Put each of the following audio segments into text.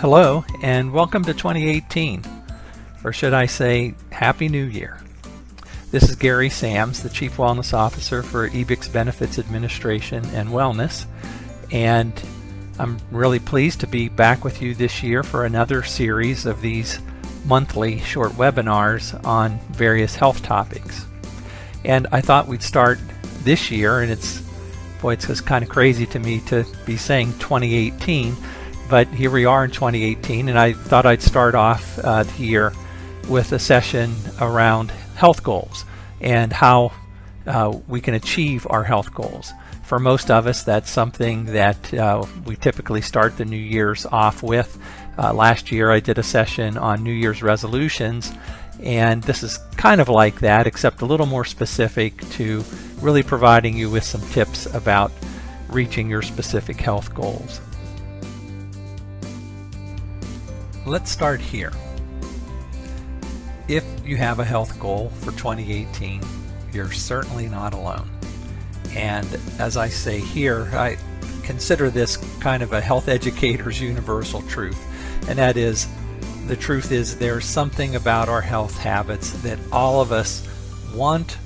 Hello and welcome to 2018, or should I say Happy New Year. This is Gary Sams, the Chief Wellness Officer for Ebix Benefits Administration and Wellness, and I'm really pleased to be back with you this year for another series of these monthly short webinars on various health topics. And I thought we'd start this year, and it's just kind of crazy to me to be saying 2018, but here we are in 2018, and I thought I'd start off here with a session around health goals and how we can achieve our health goals. For most of us, that's something that we typically start the New Year's off with. Last year I did a session on New Year's resolutions, and this is kind of like that, except a little more specific to really providing you with some tips about reaching your specific health goals. Let's start here. If you have a health goal for 2018, you're certainly not alone. And as I say here, I consider this kind of a health educator's universal truth. And that is, the truth is there's something about our health habits that all of us want,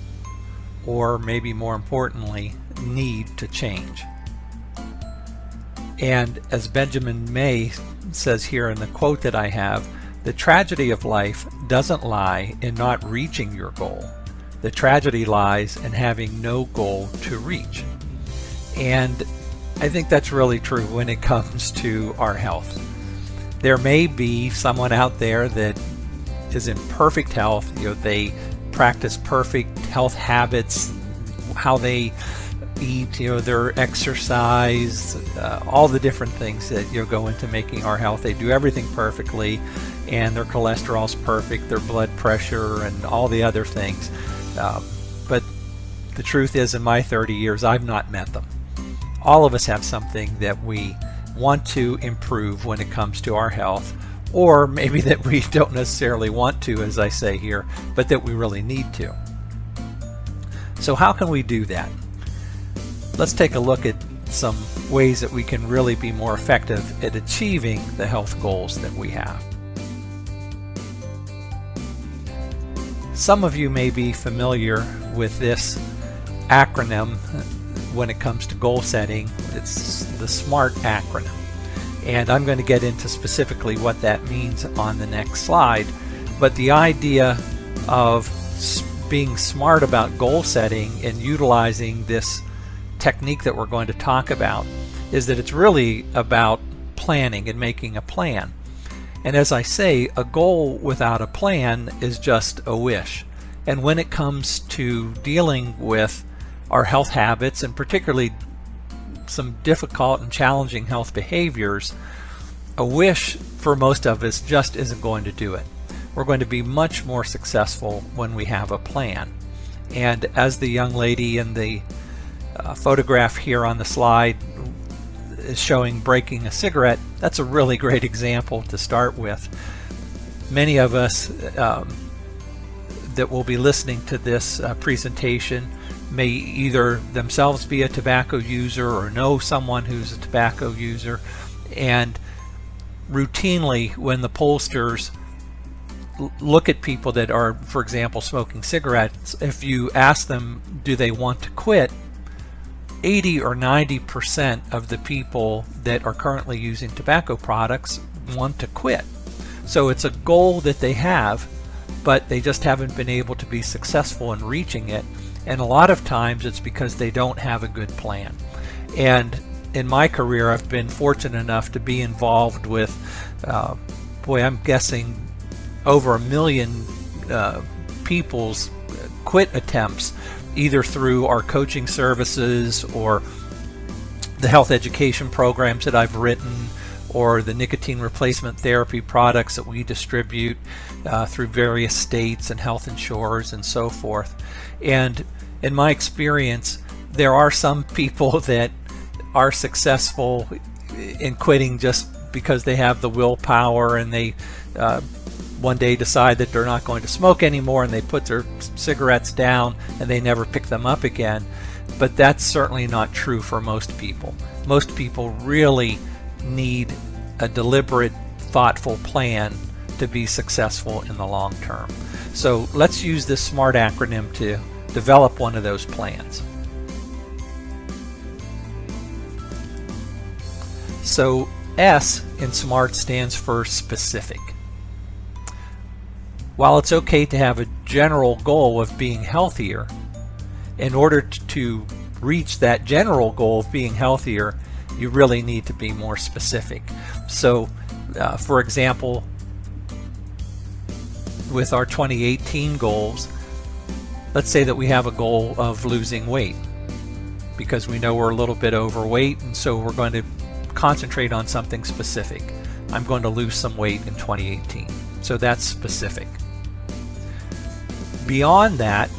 or maybe more importantly, need to change. And as Benjamin May says here in the quote that I have, the tragedy of life doesn't lie in not reaching your goal. The tragedy lies in having no goal to reach. And I think that's really true when it comes to our health. There may be someone out there that is in perfect health. They practice perfect health habits, how they eat, their exercise, all the different things that go into making our health. They do everything perfectly, and their cholesterol's perfect, their blood pressure, and all the other things. But the truth is, in my 30 years, I've not met them. All of us have something that we want to improve when it comes to our health, or maybe that we don't necessarily want to, as I say here, but that we really need to. So how can we do that? Let's take a look at some ways that we can really be more effective at achieving the health goals that we have. Some of you may be familiar with this acronym when it comes to goal setting. It's the SMART acronym. And I'm going to get into specifically what that means on the next slide. But the idea of being smart about goal setting and utilizing this technique that we're going to talk about is that it's really about planning and making a plan. And as I say, a goal without a plan is just a wish. And when it comes to dealing with our health habits, and particularly some difficult and challenging health behaviors, a wish for most of us just isn't going to do it. We're going to be much more successful when we have a plan. And as the young lady in the photograph here on the slide is showing breaking a cigarette, that's a really great example to start with. Many of us that will be listening to this presentation may either themselves be a tobacco user or know someone who's a tobacco user, and routinely when the pollsters look at people that are, for example, smoking cigarettes, if you ask them do they want to quit, 80 or 90% of the people that are currently using tobacco products want to quit. So it's a goal that they have, but they just haven't been able to be successful in reaching it. And a lot of times it's because they don't have a good plan. And in my career, I've been fortunate enough to be involved with, I'm guessing over 1 million people's quit attempts, either through our coaching services or the health education programs that I've written, or the nicotine replacement therapy products that we distribute through various states and health insurers and so forth. And in my experience, there are some people that are successful in quitting just because they have the willpower, and they one day decide that they're not going to smoke anymore, and they put their cigarettes down and they never pick them up again. But that's certainly not true for most people. Most people really need a deliberate, thoughtful plan to be successful in the long term. So let's use this SMART acronym to develop one of those plans. So S in SMART stands for specific. While it's okay to have a general goal of being healthier, in order to reach that general goal of being healthier, you really need to be more specific. So for example, with our 2018 goals, let's say that we have a goal of losing weight because we know we're a little bit overweight, and so we're going to concentrate on something specific. I'm going to lose some weight in 2018. So that's specific. Beyond that,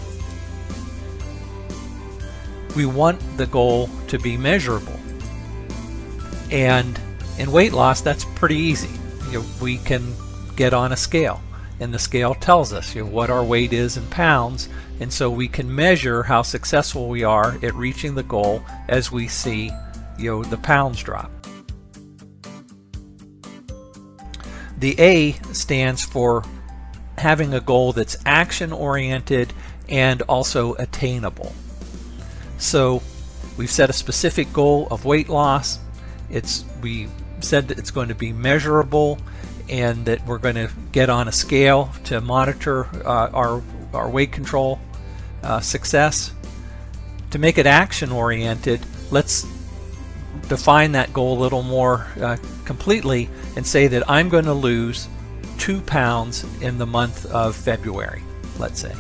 we want the goal to be measurable. And in weight loss, that's pretty easy. We can get on a scale, and the scale tells us what our weight is in pounds, and so we can measure how successful we are at reaching the goal as we see the pounds drop. The A stands for having a goal that's action-oriented and also attainable. So we've set a specific goal of weight loss. We said that it's going to be measurable and that we're going to get on a scale to monitor our weight control success. To make it action-oriented, let's define that goal a little more completely and say that I'm going to lose 2 pounds in the month of February, let's say.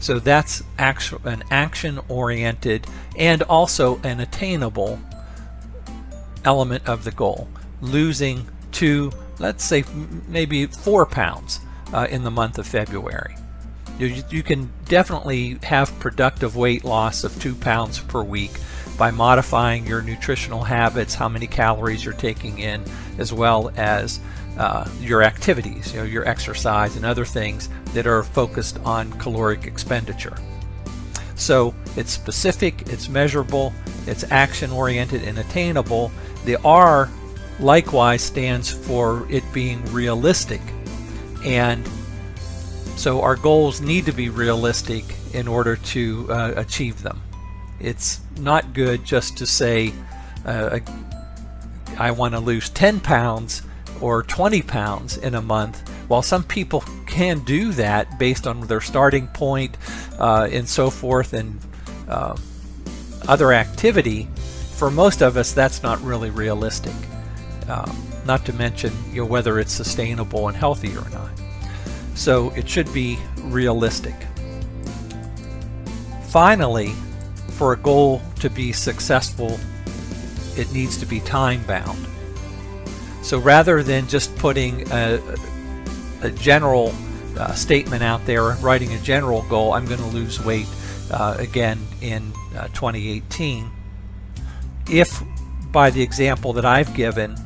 So that's an action-oriented and also an attainable element of the goal. Losing let's say maybe 4 pounds in the month of February. You can definitely have productive weight loss of 2 pounds per week by modifying your nutritional habits, how many calories you're taking in, as well as your activities, your exercise and other things that are focused on caloric expenditure. So it's specific, it's measurable, it's action-oriented and attainable. The R likewise stands for it being realistic. And so our goals need to be realistic in order to achieve them. It's not good just to say I want to lose 10 pounds or 20 pounds in a month. While some people can do that based on their starting point and so forth and other activity, for most of us that's not really realistic. Not to mention whether it's sustainable and healthy or not. So it should be realistic. Finally, for a goal to be successful, it needs to be time-bound. So rather than just putting a general statement out there, writing a general goal, I'm going to lose weight again in 2018. If by the example that I've given,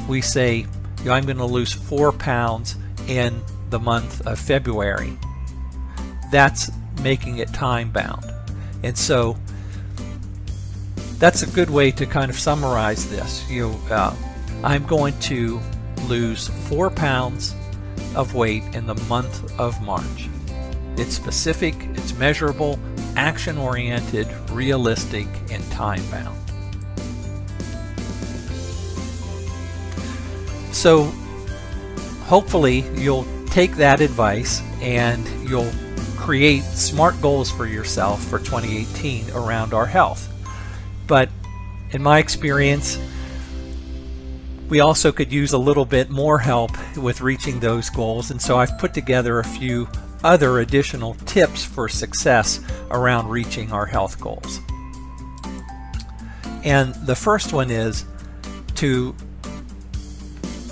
we say I'm going to lose 4 pounds in the month of February, that's making it time-bound. And so that's a good way to kind of summarize this. I'm going to lose 4 pounds of weight in the month of March. It's specific, it's measurable, action-oriented, realistic, and time-bound. So hopefully you'll take that advice and you'll create SMART goals for yourself for 2018 around our health. But in my experience, we also could use a little bit more help with reaching those goals, and so I've put together a few other additional tips for success around reaching our health goals. And the first one is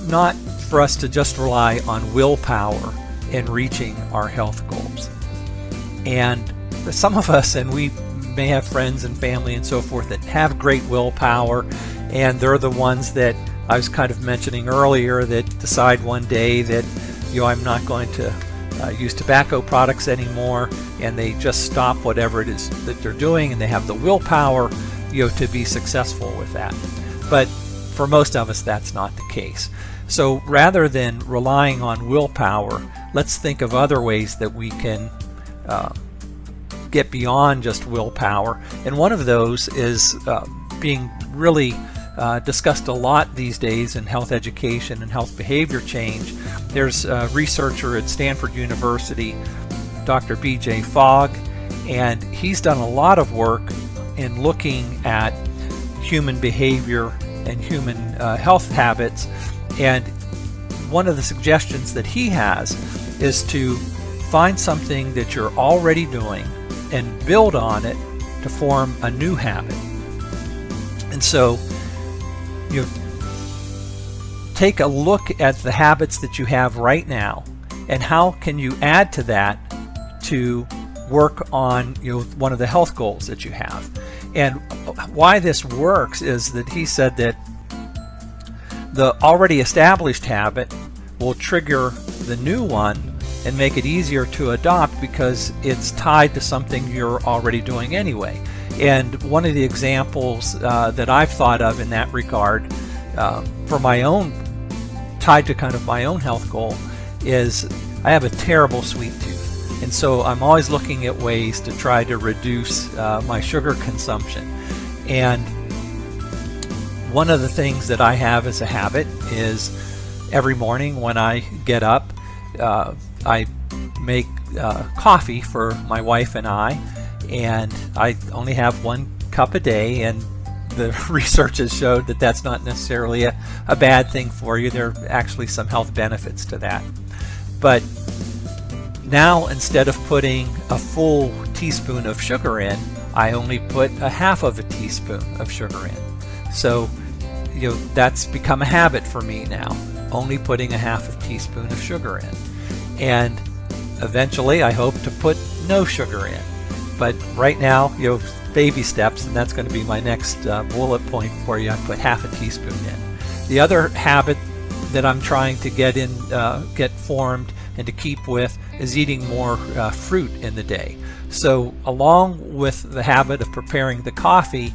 not for us to just rely on willpower in reaching our health goals. And some of us, and we may have friends and family and so forth that have great willpower, and they're the ones that I was kind of mentioning earlier that decide one day that I'm not going to use tobacco products anymore, and they just stop whatever it is that they're doing, and they have the willpower to be successful with that. But for most of us, that's not the case. So rather than relying on willpower, let's think of other ways that we can get beyond just willpower. And one of those is being really discussed a lot these days in health education and health behavior change. There's a researcher at Stanford University, Dr. B.J. Fogg, and he's done a lot of work in looking at human behavior and human health habits. And one of the suggestions that he has is to find something that you're already doing and build on it to form a new habit. And so you take a look at the habits that you have right now, and how can you add to that to work on one of the health goals that you have. And why this works is that he said that the already established habit will trigger the new one and make it easier to adopt because it's tied to something you're already doing anyway. And one of the examples that I've thought of in that regard for my own, tied to kind of my own health goal, is I have a terrible sweet tooth. And so I'm always looking at ways to try to reduce my sugar consumption. And one of the things that I have as a habit is every morning when I get up, I make coffee for my wife and I only have 1 cup a day, and the research has showed that that's not necessarily a bad thing for you. There are actually some health benefits to that. But now, instead of putting a full teaspoon of sugar in, I only put a half of a teaspoon of sugar in. So that's become a habit for me now, only putting a half a teaspoon of sugar in. And eventually I hope to put no sugar in. But right now, baby steps, and that's going to be my next bullet point for you. I put half a teaspoon in. The other habit that I'm trying to get formed and to keep with is eating more fruit in the day. So along with the habit of preparing the coffee,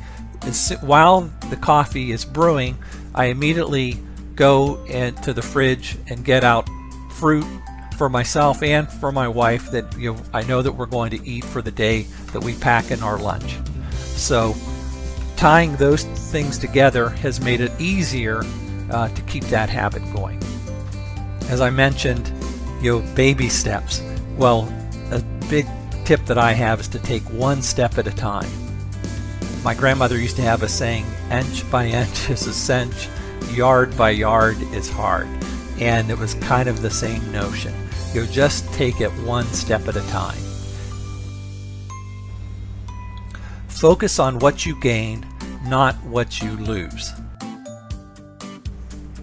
while the coffee is brewing, I immediately go into the fridge and get out fruit for myself and for my wife that I know that we're going to eat for the day that we pack in our lunch. So tying those things together has made it easier to keep that habit going. As I mentioned, baby steps. Well, a big tip that I have is to take 1 step at a time. My grandmother used to have a saying, inch by inch is a cinch, yard by yard is hard. And it was kind of the same notion. Just take it 1 step at a time. Focus on what you gain, not what you lose.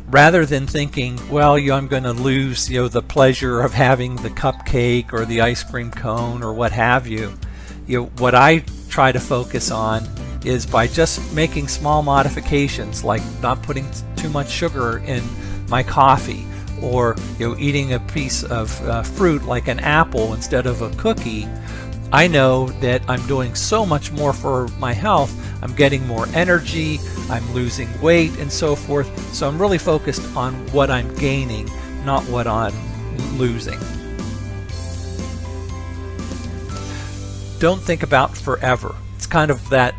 Rather than thinking, well, I'm going to lose the pleasure of having the cupcake or the ice cream cone or what have you, what I try to focus on is by just making small modifications, like not putting too much sugar in my coffee, or eating a piece of fruit like an apple instead of a cookie. I know that I'm doing so much more for my health. I'm getting more energy, I'm losing weight, and so forth. So I'm really focused on what I'm gaining, not what I'm losing. Don't think about forever. It's kind of that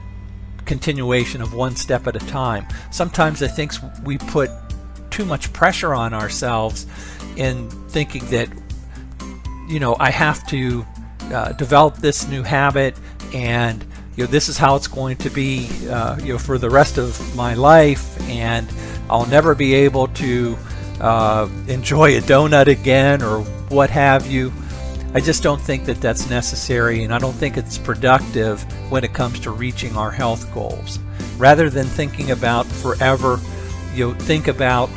continuation of 1 step at a time. Sometimes I think we put too much pressure on ourselves in thinking that I have to develop this new habit, and this is how it's going to be for the rest of my life, and I'll never be able to enjoy a donut again or what have you. I just don't think that that's necessary, and I don't think it's productive when it comes to reaching our health goals. Rather than thinking about forever, think about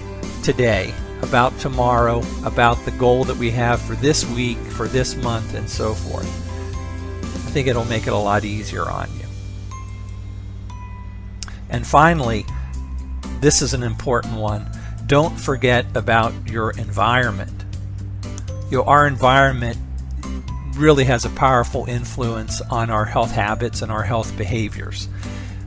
today, about tomorrow, about the goal that we have for this week, for this month, and so forth. I think it'll make it a lot easier on you. And finally, this is an important one. Don't forget about your environment. Our environment really has a powerful influence on our health habits and our health behaviors.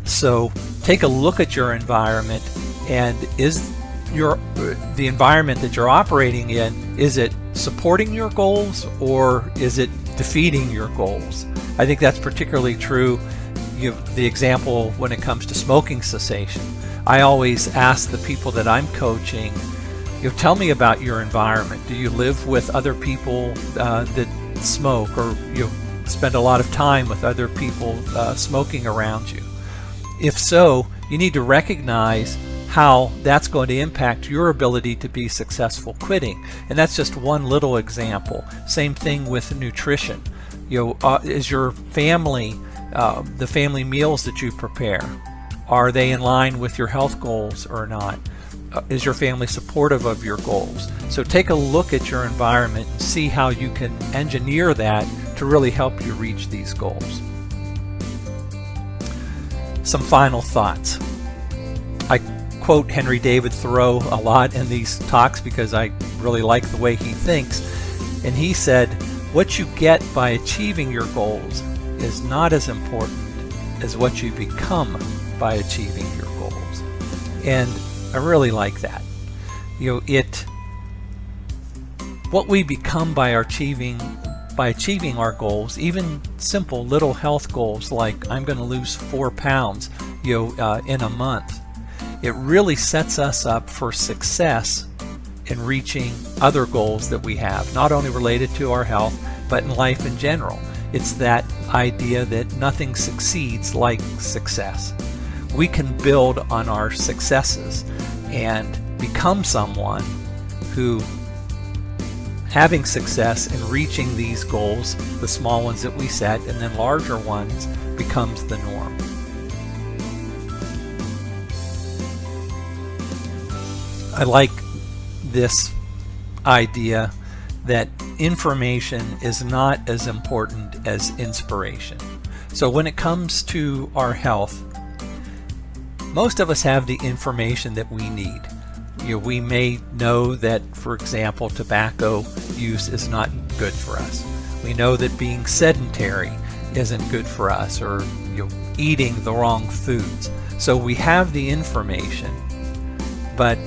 So take a look at your environment, and is the environment that you're operating in, is it supporting your goals or is it defeating your goals? I think that's particularly true. The example when it comes to smoking cessation. I always ask the people that I'm coaching, tell me about your environment. Do you live with other people that smoke, or spend a lot of time with other people smoking around you? If so, you need to recognize how that's going to impact your ability to be successful quitting. And that's just one little example. Same thing with nutrition. Is your family, the family meals that you prepare, are they in line with your health goals or not? Is your family supportive of your goals? So take a look at your environment and see how you can engineer that to really help you reach these goals. Some final thoughts. I quote Henry David Thoreau a lot in these talks because I really like the way he thinks. And he said, what you get by achieving your goals is not as important as what you become by achieving your goals. And I really like that. What we become by achieving our goals, even simple little health goals like I'm going to lose 4 pounds, in a month, it really sets us up for success in reaching other goals that we have, not only related to our health, but in life in general. It's that idea that nothing succeeds like success. We can build on our successes and become someone who, having success in reaching these goals, the small ones that we set and then larger ones, becomes the norm. I like this idea that information is not as important as inspiration. So when it comes to our health, most of us have the information that we need. We may know that, for example, tobacco use is not good for us. We know that being sedentary isn't good for us, or eating the wrong foods. So we have the information, but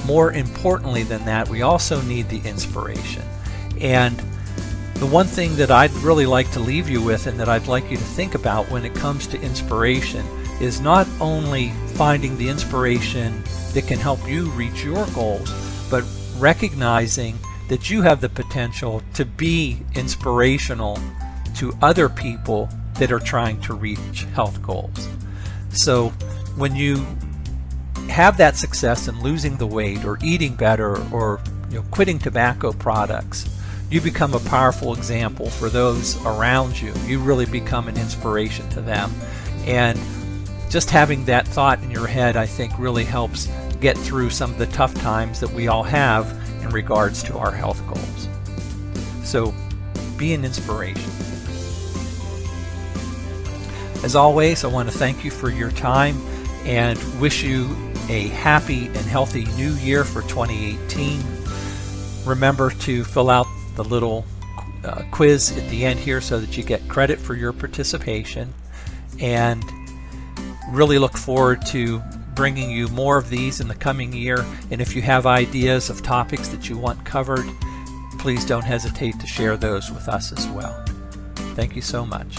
more importantly than that, we also need the inspiration. And the one thing that I'd really like to leave you with, and that I'd like you to think about when it comes to inspiration, is not only finding the inspiration that can help you reach your goals, but recognizing that you have the potential to be inspirational to other people that are trying to reach health goals. So when you have that success in losing the weight or eating better or quitting tobacco products, you become a powerful example for those around you. You really become an inspiration to them. And just having that thought in your head, I think, really helps get through some of the tough times that we all have in regards to our health goals. So be an inspiration. As always, I want to thank you for your time and wish you a happy and healthy new year for 2018. Remember to fill out the little quiz at the end here so that you get credit for your participation, and really look forward to bringing you more of these in the coming year. And if you have ideas of topics that you want covered, please don't hesitate to share those with us as well. Thank you so much.